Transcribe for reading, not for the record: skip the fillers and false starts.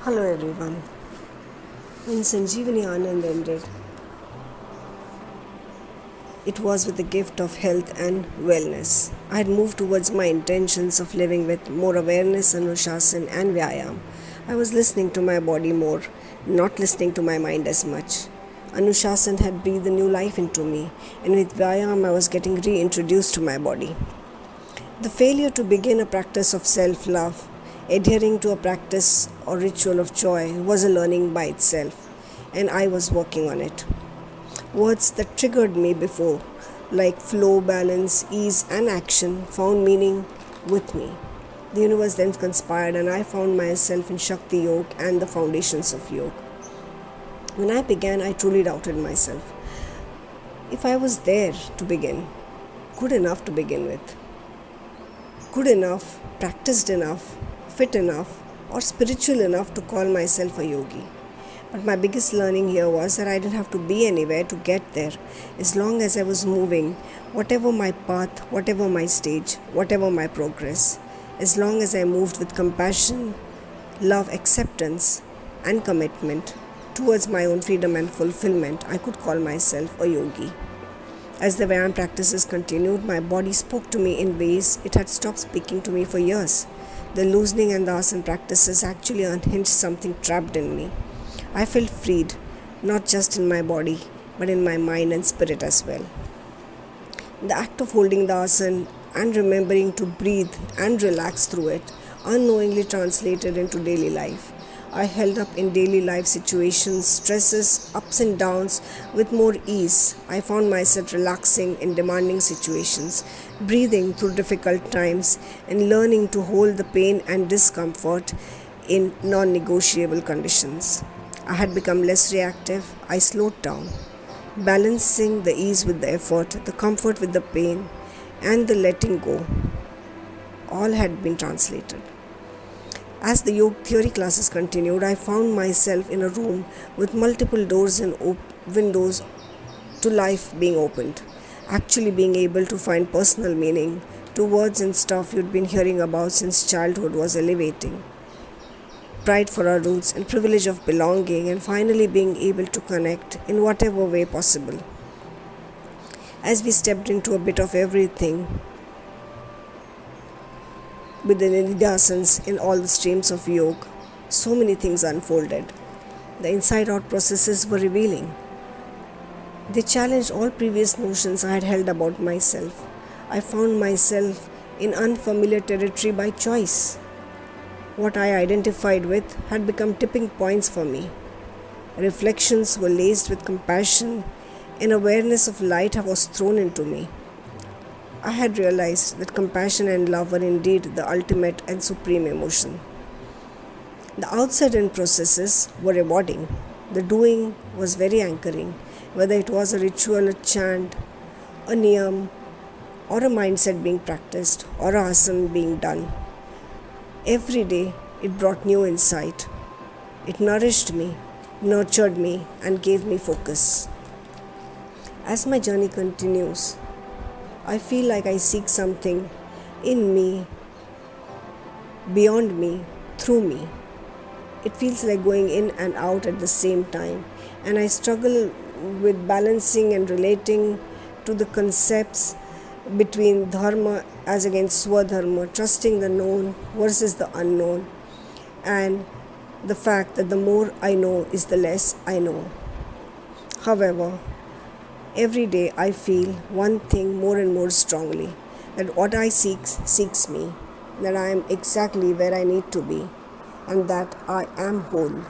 Hello everyone. When Sanjeevani Anand ended, it was with the gift of health and wellness. I had moved towards my intentions of living with more awareness, Anushasan, and Vyayam. I was listening to my body more, not listening to my mind as much. Anushasan had breathed a new life into me, and with Vyayam, I was getting reintroduced to my body. The failure to begin a practice of self love, adhering to a practice or ritual of joy, was a learning by itself, and I was working on it. Words that triggered me before, like flow, balance, ease, and action, found meaning with me. The universe then conspired, and I found myself in Shakti Yoga and the foundations of yoga. When I began, I truly doubted myself. If I was there to begin, good enough to begin with, good enough, practiced enough, fit enough, or spiritual enough to call myself a yogi. But my biggest learning here was that I didn't have to be anywhere to get there. As long as I was moving, whatever my path, whatever my stage, whatever my progress, as long as I moved with compassion, love, acceptance, and commitment towards my own freedom and fulfillment, I could call myself a yogi. As the Vyayam practices continued, my body spoke to me in ways it had stopped speaking to me for years. The loosening and the asana practices actually unhinged something trapped in me. I felt freed, not just in my body, but in my mind and spirit as well. The act of holding the asana and remembering to breathe and relax through it unknowingly translated into daily life. I held up in daily life situations, stresses, ups and downs with more ease. I found myself relaxing in demanding situations, breathing through difficult times, and learning to hold the pain and discomfort in non-negotiable conditions. I had become less reactive. I slowed down, balancing the ease with the effort, the comfort with the pain, and the letting go. All had been translated. As the yoga theory classes continued, I found myself in a room with multiple doors and windows to life being opened, actually being able to find personal meaning to words and stuff you'd been hearing about since childhood was elevating. Pride for our roots and privilege of belonging, and finally being able to connect in whatever way possible. As we stepped into a bit of everything, with the nididhasanas in all the streams of yoga, so many things unfolded. The inside-out processes were revealing. They challenged all previous notions I had held about myself. I found myself in unfamiliar territory by choice. What I identified with had become tipping points for me. Reflections were laced with compassion, and awareness of light was thrown into me. I had realized that compassion and love were indeed the ultimate and supreme emotion. The outside-in processes were rewarding. The doing was very anchoring, whether it was a ritual, a chant, a niyam, or a mindset being practiced, or a asana being done. Every day it brought new insight. It nourished me, nurtured me, and gave me focus. As my journey continues, I feel like I seek something in me, beyond me, through me. It feels like going in and out at the same time, and I struggle with balancing and relating to the concepts between dharma as against swadharma, trusting the known versus the unknown, and the fact that the more I know is the less I know. However, every day I feel one thing more and more strongly, that what I seeks me, that I am exactly where I need to be, and that I am whole.